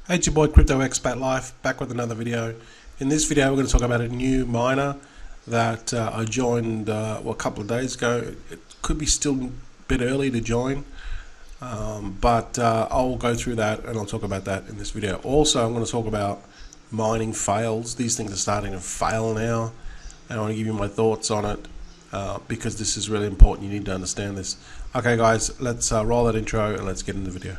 Hey, it's your boy Crypto Expat Life, back with another video. In this video we're going to talk about a new miner that I joined a couple of days ago. It could be still a bit early to join, but I'll go through that and I'll talk about that in this video. Also, I'm going to talk about mining fails. These things are starting to fail now, and I want to give you my thoughts on it because this is really important. You need to understand this. Okay guys, let's roll that intro and let's get into the video.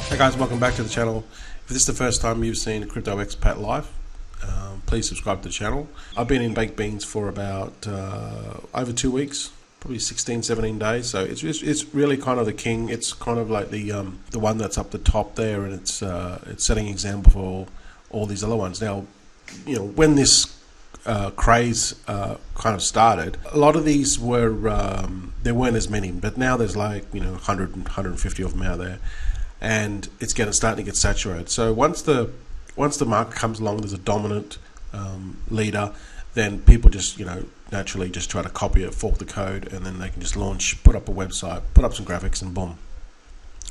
Hey guys, welcome back to the channel. If this is the first time you've seen Crypto Expat Life, please subscribe to the channel. I've been in baked beans for about over 2 weeks, probably 16-17 days, so it's really kind of the king. It's kind of like the one that's up the top there, and it's setting an example for all these other ones. Now, you know, when this craze kind of started, a lot of these were there weren't as many, but now there's like 100 and 150 of them out there, and it's starting to get saturated. So once the market comes along, there's a dominant leader, then people just naturally just try to copy it, fork the code, and then they can just launch, put up a website, put up some graphics, and boom.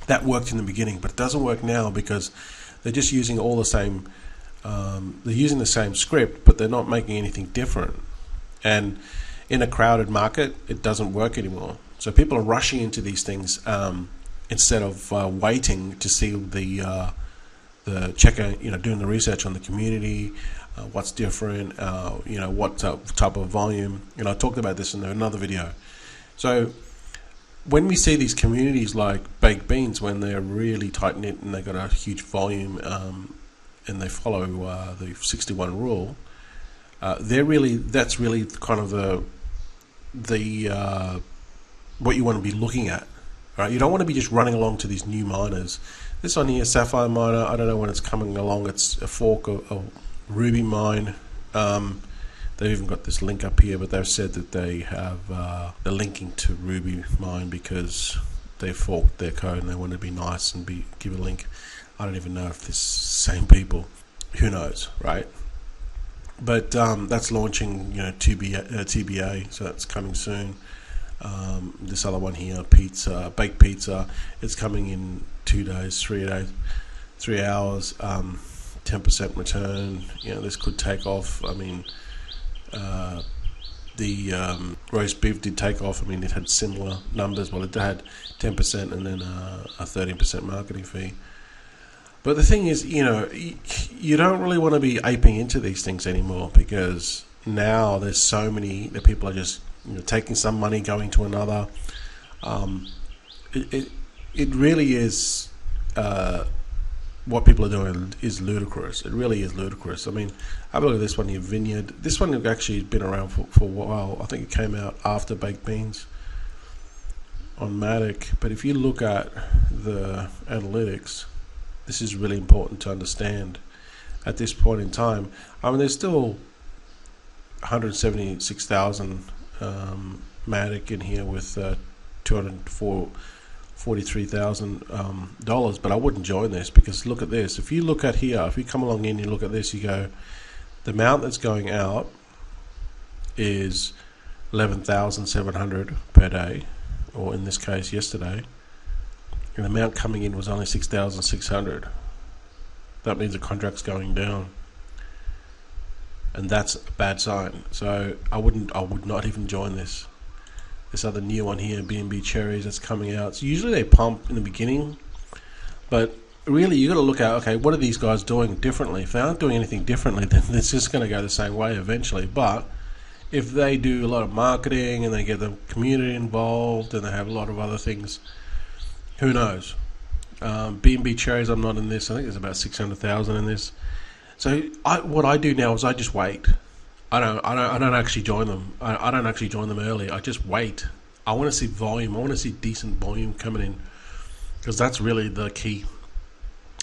That worked in the beginning, but it doesn't work now because they're just using all the same. They're using the same script, but they're not making anything different. And in a crowded market, it doesn't work anymore. So people are rushing into these things instead of waiting to see the checker, doing the research on the community, what's different, what type of volume. I talked about this in another video. So when we see these communities like baked beans, when they're really tight knit and they've got a huge volume, and they follow the 61 rule, that's really kind of the what you want to be looking at. Right? You don't want to be just running along to these new miners. This one here, Sapphire Miner, I don't know when it's coming along. It's a fork of Ruby Mine. They've even got this link up here, but they've said that they have they're linking to Ruby Mine because they forked their code and they want to be nice and give a link. I don't even know if this same people. Who knows, right? But that's launching, TBA, so that's coming soon. This other one here, baked pizza, it's coming in 2 days, 3 days, 3 hours, 10% return. This could take off. I mean, the roast beef did take off. I mean, it had similar numbers. Well, it had 10% and then a 13% marketing fee. But the thing is, you don't really want to be aping into these things anymore, because now there's so many that people are just taking some money, going to another. It really is what people are doing is ludicrous. It really is ludicrous. I mean, have a look at this one here, Vineyard. This one has actually been around for a while. I think it came out after baked beans on Matic. But if you look at the analytics, this is really important to understand at this point in time. I mean, there's still 176,000 Matic in here with $243,000, but I wouldn't join this, because look at this. If you look at here, if you come along in, you look at this, you go, the amount that's going out is 11,700 per day, or in this case yesterday, and the amount coming in was only 6,600. That means the contract's going down, and that's a bad sign. So I would not even join this other new one here, B&B Cherries, that's coming out. So usually they pump in the beginning, but really you got to look at, okay, what are these guys doing differently? If they aren't doing anything differently, then it's just going to go the same way eventually. But if they do a lot of marketing and they get the community involved and they have a lot of other things, who knows? B&B Cherries, I'm not in this. I think there's about 600,000 in this. So what I do now is I just wait. I don't actually join them. I don't actually join them early. I just wait. I want to see volume. I want to see decent volume coming in, because that's really the key.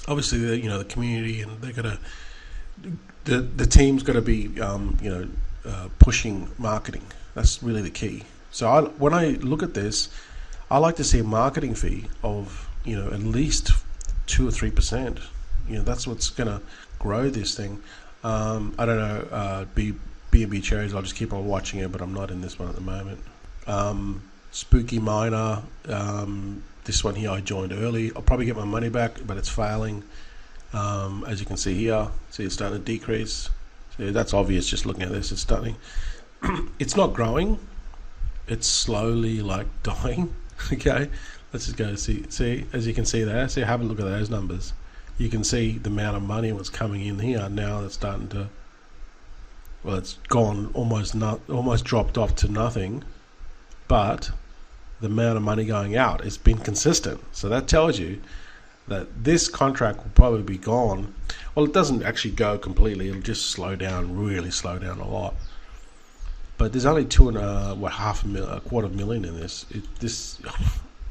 Obviously, the community, and they're gonna the team's got to be pushing marketing. That's really the key. So when I look at this, I like to see a marketing fee of at least 2 or 3%. That's what's gonna grow this thing. I don't know. B&B Cherries, I'll just keep on watching it, but I'm not in this one at the moment. Spooky Miner. This one here I joined early. I'll probably get my money back, but it's failing. As you can see here, see it's starting to decrease. So that's obvious just looking at this. It's starting. It's not growing. It's slowly like dying. Okay, let's just go see. As you can see there, see, have a look at those numbers. You can see the amount of money was coming in here. Now it's starting to. Well, it's gone almost dropped off to nothing. But the amount of money going out has been consistent. So that tells you that this contract will probably be gone. Well, it doesn't actually go completely. It'll just slow down, really slow down a lot. But there's only a quarter million in this.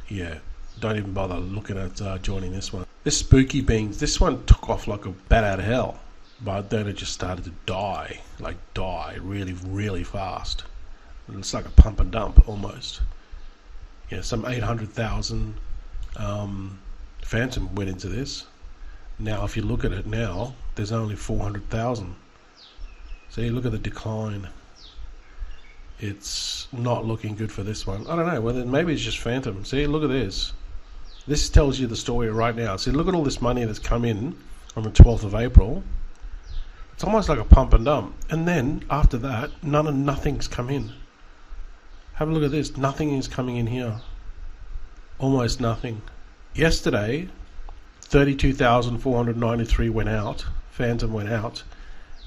Yeah, don't even bother looking at joining this one. This Spooky Beans, this one took off like a bat out of hell. But then it just started to die really, really fast. It's like a pump and dump almost. Yeah, some 800,000 Phantom went into this. Now, if you look at it now, there's only 400,000. So you look at the decline. It's not looking good for this one. I don't know whether maybe it's just Phantom. See, look at this. This tells you the story right now. See, look at all this money that's come in on the 12th of April. It's almost like a pump and dump. And then after that, nothing's come in. Have a look at this. Nothing is coming in here. Almost nothing. Yesterday, 32,493 went out. Phantom went out.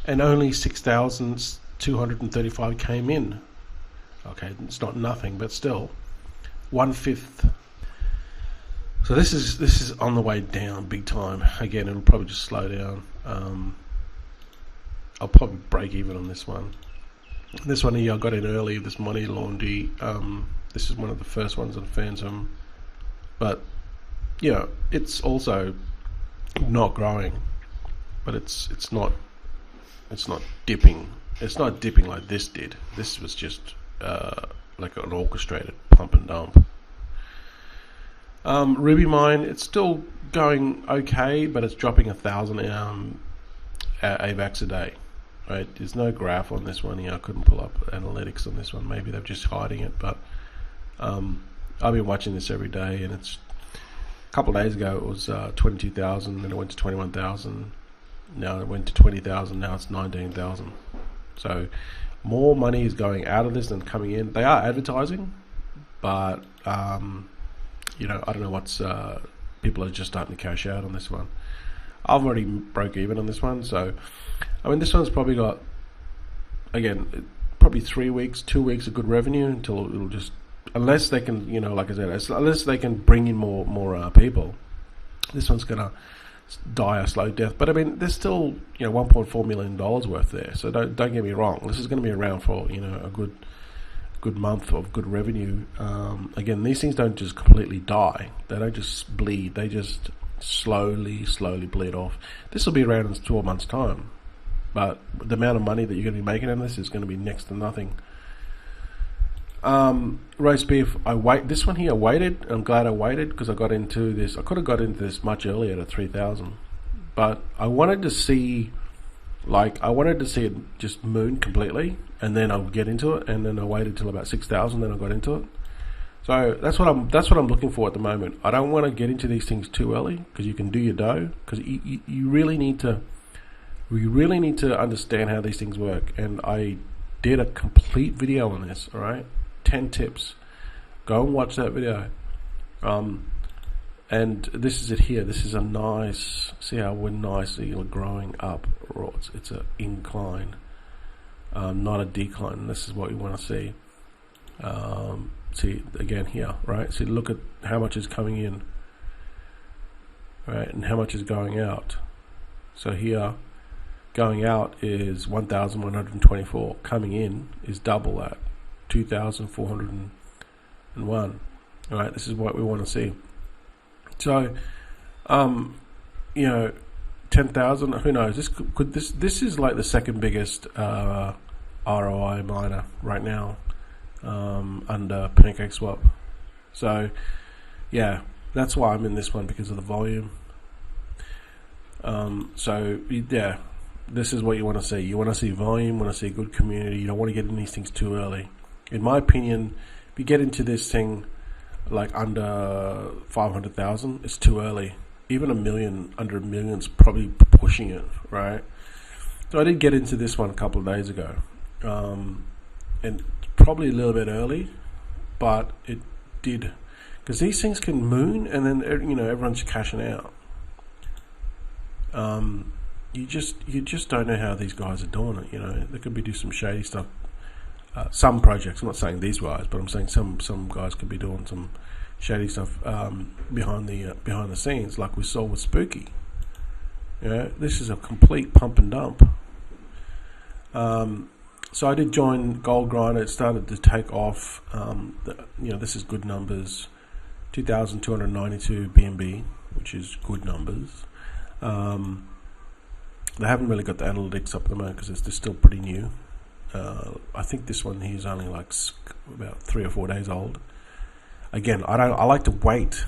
And only 6,235 came in. Okay, it's not nothing, but still. 1/5. So this is on the way down big time. Again, it'll probably just slow down. I'll probably break even on this one. This one here I got in early, this Money Laundry. This is one of the first ones on Phantom. But, you know, it's also not growing. But it's not dipping. It's not dipping like this did. This was just like an orchestrated pump and dump. Ruby Mine, it's still going okay, but it's dropping 1,000 AVAX a day. Right, there's no graph on this one here. I couldn't pull up analytics on this one. Maybe they're just hiding it, but I've been watching this every day, and it's a couple of days ago it was 22,000, then it went to 21,000. Now it went to 20,000. Now it's 19,000. So more money is going out of this than coming in. They are advertising, but you know, I don't know what's people are just starting to cash out on this one. I've already broke even on this one, so I mean this one's probably got, again, probably 3 weeks, 2 weeks of good revenue until it'll just, unless they can, you know, like I said, unless they can bring in more people, this one's gonna die a slow death. But I mean, there's still, you know, $1.4 million worth there. So don't get me wrong. This is going to be around for, you know, a good month of good revenue. Again, these things don't just completely die. They don't just bleed. They just slowly bleed off. This will be around in 12 months' time. But the amount of money that you're going to be making on this is going to be next to nothing. Roast beef, this one here I waited. I'm glad I waited because I got into this. I could have got into this much earlier at 3,000, but I wanted to see it just moon completely, and then I'll get into it. And then I waited till about 6,000, then I got into it. So that's what I'm looking for at the moment. I don't want to get into these things too early because you can do your dough. Because you really need to understand how these things work. And I did a complete video on this. All right. 10 tips. Go and watch that video. And this is it here. This is a nice, see how we're nicely growing up. It's an incline, not a decline. This is what we want to see. See again here, right? See, look at how much is coming in, right, and how much is going out. So here, going out is 1,124. Coming in is double that. 2,401. All right, this is what we want to see. So, you know, 10,000. Who knows? This is like the second biggest ROI miner right now, under PancakeSwap. So, yeah, that's why I'm in this one, because of the volume. So yeah, this is what you want to see. You want to see volume. Want to see a good community. You don't want to get in these things too early. In my opinion, if you get into this thing like under 500,000, it's too early. Even a million, under a million's probably pushing it, right? So I did get into this one a couple of days ago, and probably a little bit early, but it did, because these things can moon, and then everyone's cashing out. You just don't know how these guys are doing it. They could be doing some shady stuff. Some projects, I'm not saying these guys, but I'm saying some guys could be doing some shady stuff behind the scenes, like we saw with Spooky. This is a complete pump and dump. So I did join Gold Grinder. It started to take off. This is good numbers. 2,292 BNB, which is good numbers. They haven't really got the analytics up at the moment because they're still pretty new. I think this one here is only like about 3 or 4 days old. Again, I like to wait.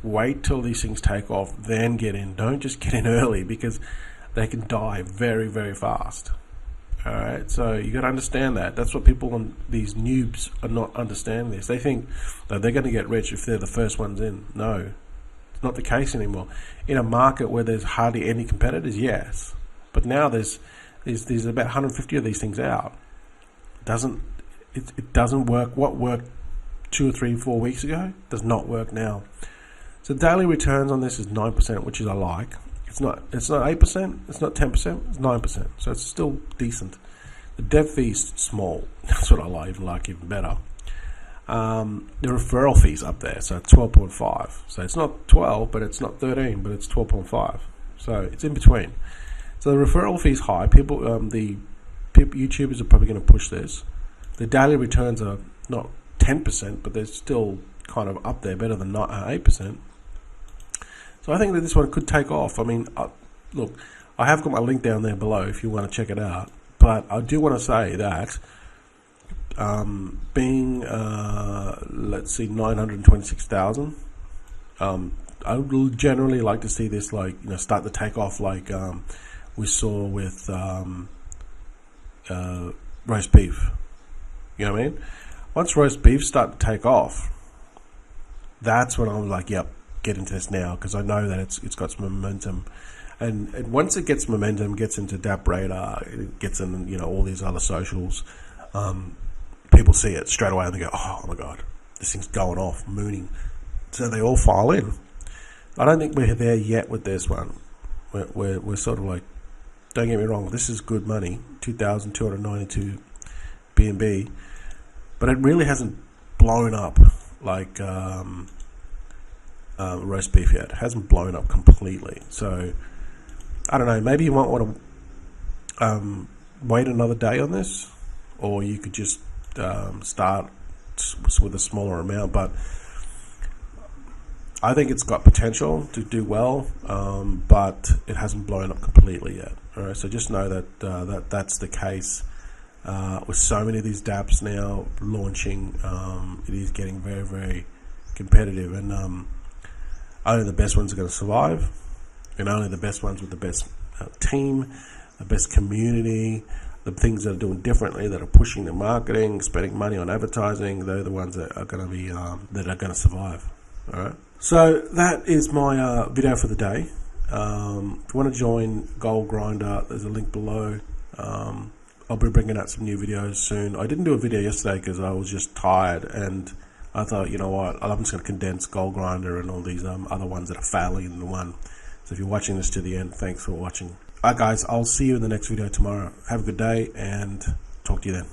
Wait till these things take off, then get in. Don't just get in early, because they can die very, very fast. All right, so you got to understand that. That's what people on these noobs are not understanding this. They think that they're going to get rich if they're the first ones in. No, it's not the case anymore. In a market where there's hardly any competitors, yes, but now there's about 150 of these things out. It doesn't work. What worked 2 or 3, 4 weeks ago does not work now. So daily returns on this is 9%, which is I like. It's not 8%, it's not 10%, it's 9%. So it's still decent. The dev fee's small. That's what I like even better. The referral fee's up there, so it's 12.5. So it's not 12, but it's not 13, but it's 12.5. So it's in between. So the referral fee's high. YouTubers are probably going to push this. The daily returns are not 10%, but they're still kind of up there, better than 8%. So I think that this one could take off. I mean, look, I have got my link down there below if you want to check it out. But I do want to say that being, let's see, 926,000, I would generally like to see this start to take off like we saw with roast beef. You know what I mean? Once roast beef start to take off, that's when I'm like, yep, get into this now, because I know that it's got some momentum, and once it gets momentum, gets into DAP radar, it gets in all these other socials, people see it straight away and they go, oh my god, this thing's going off, mooning, so they all file in. I don't think we're there yet with this one. We're sort of like, don't get me wrong, this is good money, 2,292 BNB, but it really hasn't blown up like roast beef yet. It hasn't blown up completely. So I don't know, maybe you might want to wait another day on this, or you could just start with a smaller amount, but I think it's got potential to do well, but it hasn't blown up completely yet. All right, so just know that that's the case with so many of these DApps now launching. It is getting very, very competitive, and only the best ones are going to survive, and only the best ones with the best team, the best community, the things that are doing differently, that are pushing the marketing, spending money on advertising, they're the ones that are going to be that are going to survive. All right. So that is my video for the day. If you want to join Gold Grinder, there's a link below. I'll be bringing out some new videos soon. I didn't do a video yesterday because I was just tired, and I thought, you know what, I'm just going to condense Gold Grinder and all these other ones that are failing into one. So if you're watching this to the end, thanks for watching. Alright guys, I'll see you in the next video tomorrow. Have a good day, and talk to you then.